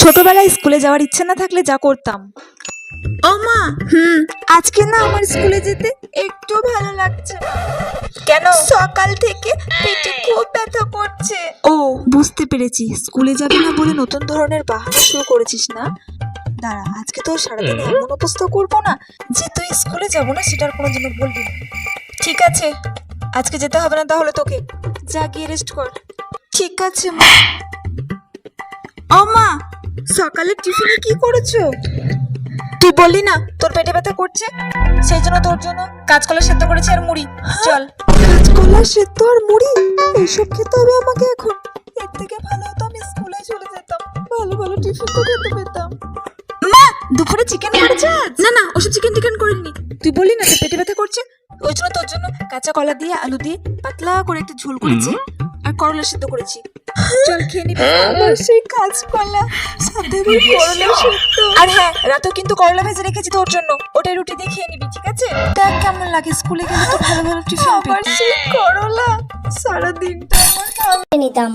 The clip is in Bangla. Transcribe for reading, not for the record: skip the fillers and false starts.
ছোটবেলায় স্কুলে যাওয়ার ইচ্ছে না থাকলে যা করতাম। ও মা, আজকে না আমার স্কুলে যেতে একটু ভালো লাগছে না। কেন? সকাল থেকে পেটে খুব ব্যথা করছে। ও, বুঝতে পেরেছি, স্কুলে যাবি না বলে নতুন ধরনের বাহানা শুরু করেছিস না। দাঁড়া, আজকে তো সারাদিন এমন অবস্থা করবো না যে তুই স্কুলে যাবো না সেটার কোনোদিনও বলবি না। ঠিক আছে, আজকে যেতে হবে না তাহলে তোকে। যা গিয়ে রেস্ট কর। ঠিক আছে মা। ও মা, সকালে টিফিনে কি করেছো? তুই বললি না তোর পেটে ব্যথা করছে, সেই জন্য তোর জন্য কাঁচকলা সেদ্ধ করেছি আর মুড়ি। চল। কাঁচকলা সেদ্ধ আর মুড়ি, এইসব খেতে হবে আমাকে এখন? এর থেকে ভালো হতো আমি স্কুলে চলে যেতাম, ভালো ভালো টিফিন তো খেতে পেতাম। মা, দুপুরে চিকেন করেছে আজ? না না, ওসব চিকেন টিকেন করিনি। তুই বললি না তোর পেটে ব্যথা করছে, ওই জন্য তোর জন্য কাঁচা কলা দিয়ে আলু দিয়ে পাতলা করে একটা ঝোল করেছি আর করলা সেদ্ধ করেছি। চল খেয়ে নিবি। আমার সেই কাঁচকলা সাথে ওই করলা সেদ্ধ। আর হ্যাঁ, রাতেও কিন্তু করলা ভেজে রেখেছি তোর জন্য, ওটাই রুটি দিয়ে খেয়ে নিবি, ঠিক আছে? দেখ কেমন লাগে, স্কুলে গেলে তো ভালো ভালো টিফিন আবার সেই করলা, সারা দিনটা আমার নিতাম।